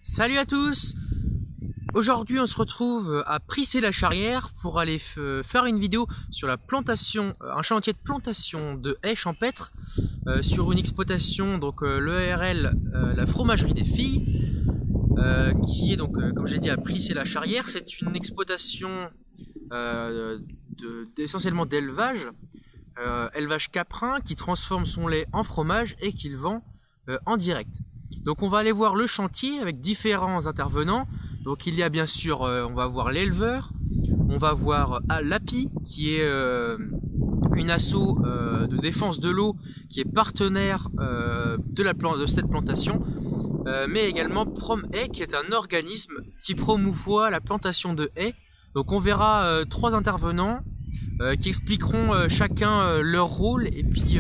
Salut à tous. Aujourd'hui on se retrouve à Prissé-la-Charrière pour aller faire une vidéo sur la plantation, un chantier de plantation de haies champêtres sur une exploitation, donc l'EARL, la fromagerie des filles, qui est donc comme j'ai dit à Prissé-la-Charrière. C'est une exploitation essentiellement d'élevage, élevage caprin, qui transforme son lait en fromage et qu'il vend en direct. Donc on va aller voir le chantier avec différents intervenants. Donc il y a bien sûr, on va voir l'éleveur, on va voir l'API qui est une asso de défense de l'eau qui est partenaire de cette plantation, mais également PromHaies qui est un organisme qui promouvoit la plantation de haies. Donc on verra trois intervenants qui expliqueront chacun leur rôle et puis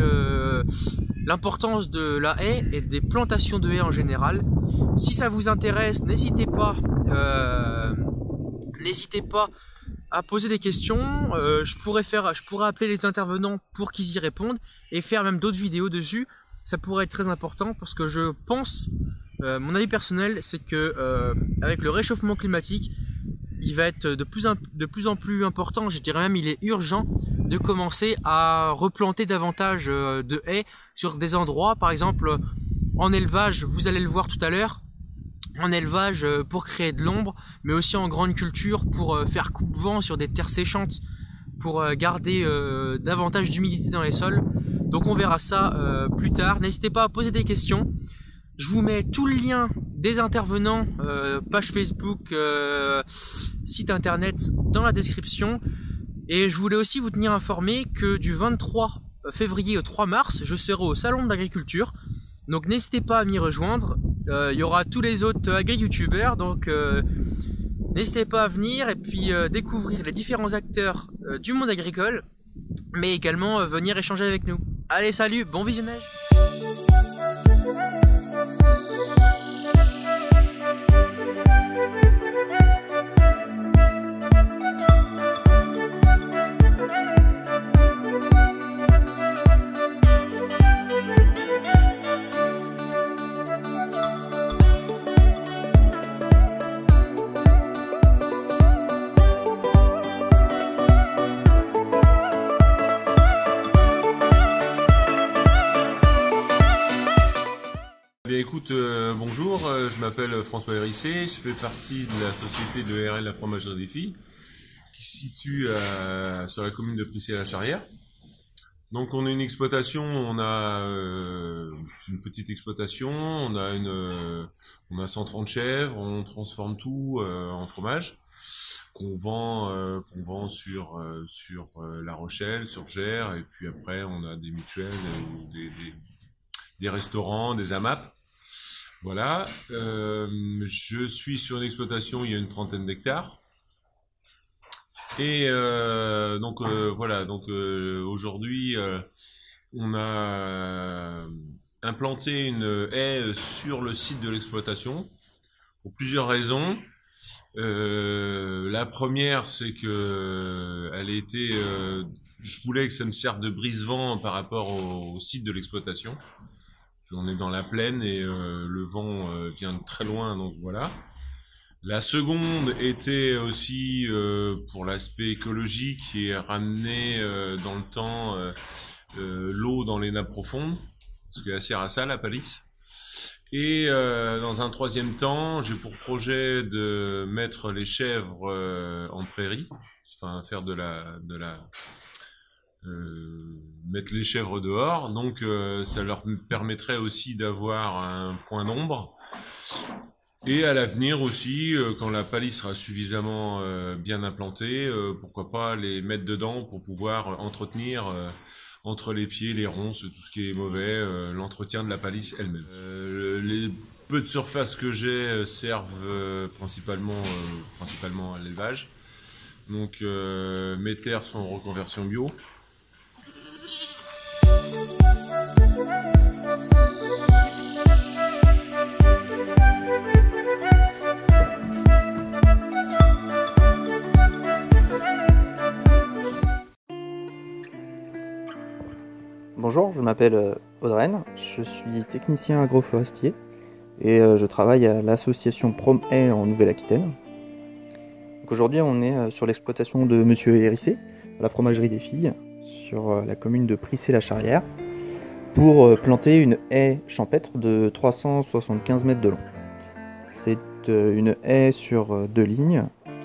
l'importance de la haie et des plantations de haies en général. Si ça vous intéresse, n'hésitez pas à poser des questions. Je pourrais appeler les intervenants pour qu'ils y répondent et faire même d'autres vidéos dessus. Ça pourrait être très important parce que je pense, mon avis personnel, c'est que avec le réchauffement climatique, il va être de plus en plus important, je dirais même il est urgent de commencer à replanter davantage de haies sur des endroits, par exemple en élevage, vous allez le voir tout à l'heure, en élevage pour créer de l'ombre, mais aussi en grande culture pour faire coupe-vent sur des terres séchantes, pour garder davantage d'humidité dans les sols. Donc on verra ça plus tard. N'hésitez pas à poser des questions. Je vous mets tout le lien des intervenants, page Facebook, site internet dans la description. Et je voulais aussi vous tenir informé que du 23 février au 3 mars, je serai au salon de l'agriculture. Donc n'hésitez pas à m'y rejoindre. Il y aura tous les autres agri-youtubeurs, donc n'hésitez pas à venir et puis découvrir les différents acteurs du monde agricole, mais également venir échanger avec nous. Allez, salut, bon visionnage. Bien, écoute, bonjour, je m'appelle François Hérissé, je fais partie de la société de l'EARL, la fromagerie des filles, qui se situe sur la commune de Prissé-la-Charrière. Donc on a une exploitation, c'est une petite exploitation, on a 130 chèvres, on transforme tout en fromage qu'on vend sur La Rochelle, sur Gers, et puis après on a des mutuelles, des restaurants, des AMAP. Voilà, je suis sur une exploitation, il y a une trentaine d'hectares. Et voilà, aujourd'hui, on a implanté une haie sur le site de l'exploitation pour plusieurs raisons. La première, c'est que je voulais que ça me serve de brise-vent par rapport au site de l'exploitation. On est dans la plaine et le vent vient de très loin, donc voilà. La seconde était aussi pour l'aspect écologique et ramener dans le temps l'eau dans les nappes profondes, parce qu'elle sert à ça, la palisse. Et dans un troisième temps, j'ai pour projet de mettre les chèvres en prairie, enfin faire mettre les chèvres dehors, donc ça leur permettrait aussi d'avoir un point d'ombre. Et à l'avenir aussi, quand la palisse sera suffisamment bien implantée, pourquoi pas les mettre dedans pour pouvoir entretenir entre les pieds, les ronces, tout ce qui est mauvais, l'entretien de la palisse elle-même. Les peu de surface que j'ai servent principalement à l'élevage. Donc mes terres sont en reconversion bio. Bonjour, je m'appelle Audreyne, je suis technicien agroforestier et je travaille à l'association Prom Hay en Nouvelle-Aquitaine. Aujourd'hui on est sur l'exploitation de Monsieur Hérissé, à la fromagerie des Filles, sur la commune de Prissé-la-Charrière, pour planter une haie champêtre de 375 mètres de long. C'est une haie sur 2 lignes,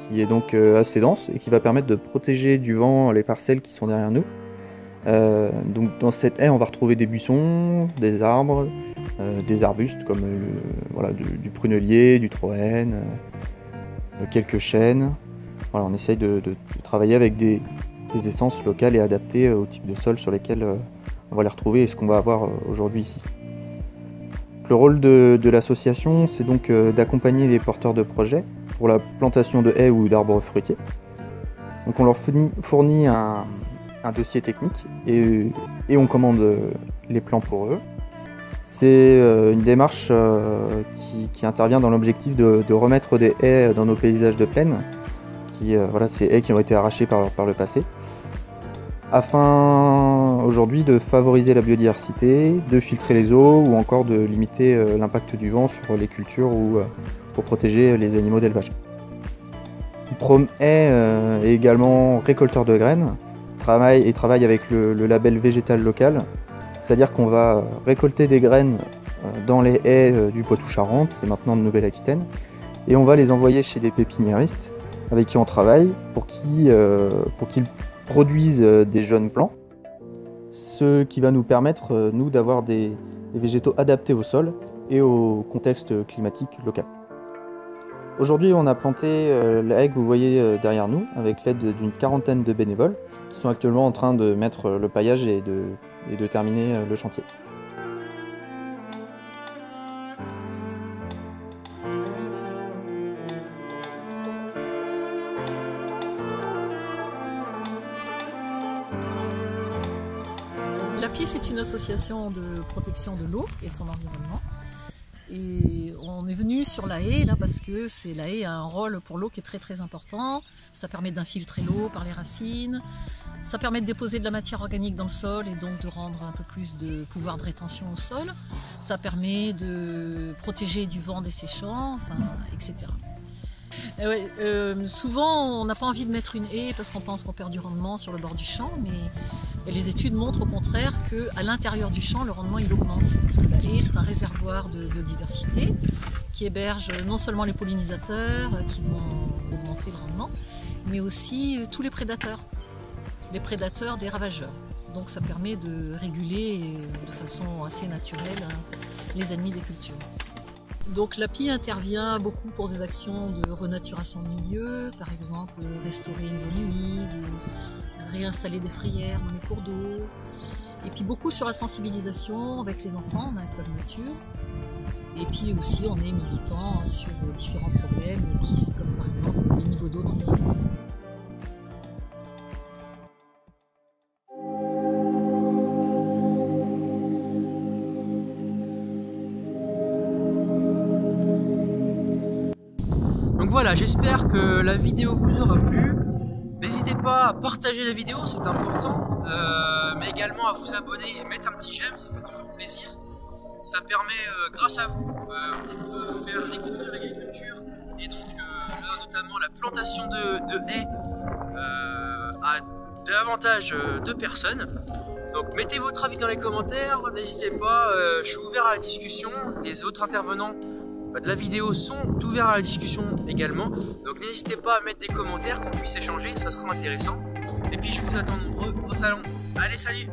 qui est donc assez dense et qui va permettre de protéger du vent les parcelles qui sont derrière nous. Donc dans cette haie on va retrouver des buissons, des arbres, des arbustes comme voilà, du prunelier, du troène, quelques chênes. Voilà, on essaye de travailler avec des essences locales et adaptées au type de sol sur lesquels on va les retrouver et ce qu'on va avoir aujourd'hui ici. Le rôle de l'association, c'est donc d'accompagner les porteurs de projets pour la plantation de haies ou d'arbres fruitiers. Donc on leur fournit un dossier technique et on commande les plants pour eux. C'est une démarche qui intervient dans l'objectif de remettre des haies dans nos paysages de plaine, voilà, ces haies qui ont été arrachées par le passé, afin aujourd'hui de favoriser la biodiversité, de filtrer les eaux ou encore de limiter l'impact du vent sur les cultures ou pour protéger les animaux d'élevage. Prom Hay est également récolteur de graines, travaille avec le label végétal local, c'est-à-dire qu'on va récolter des graines dans les haies du Poitou-Charentes et maintenant de Nouvelle-Aquitaine, et on va les envoyer chez des pépiniéristes avec qui on travaille pour qu'ils produisent des jeunes plants, ce qui va nous permettre, nous, d'avoir des végétaux adaptés au sol et au contexte climatique local. Aujourd'hui, on a planté la haie que vous voyez derrière nous avec l'aide d'une quarantaine de bénévoles qui sont actuellement en train de mettre le paillage et de terminer le chantier. L'API, c'est une association de protection de l'eau et de son environnement. Et on est venu sur la haie là parce que la haie a un rôle pour l'eau qui est très très important. Ça permet d'infiltrer l'eau par les racines, ça permet de déposer de la matière organique dans le sol et donc de rendre un peu plus de pouvoir de rétention au sol. Ça permet de protéger du vent des séchants, enfin, etc. Souvent on n'a pas envie de mettre une haie parce qu'on pense qu'on perd du rendement sur le bord du champ, mais les études montrent au contraire qu'à l'intérieur du champ le rendement il augmente, parce que la haie c'est un réservoir de biodiversité qui héberge non seulement les pollinisateurs qui vont augmenter le rendement, mais aussi tous les prédateurs des ravageurs. Donc ça permet de réguler de façon assez naturelle les ennemis des cultures. Donc l'API intervient beaucoup pour des actions de renaturation de milieu, par exemple restaurer une zone humide, réinstaller des frayères dans les cours d'eau, et puis beaucoup sur la sensibilisation avec les enfants, on a un club nature, et puis aussi on est militant sur différents problèmes, comme par exemple les niveaux d'eau dans les rivières. Donc voilà, j'espère que la vidéo vous aura plu. N'hésitez pas à partager la vidéo, c'est important, mais également à vous abonner et mettre un petit j'aime, ça fait toujours plaisir. Ça permet, grâce à vous, on peut faire découvrir l'agriculture et donc là notamment la plantation de haies à davantage de personnes. Donc mettez votre avis dans les commentaires, n'hésitez pas, je suis ouvert à la discussion, les autres intervenants de la vidéo sont ouverts à la discussion également, donc n'hésitez pas à mettre des commentaires, qu'on puisse échanger, ça sera intéressant. Et puis je vous attends nombreux au salon. Allez, salut!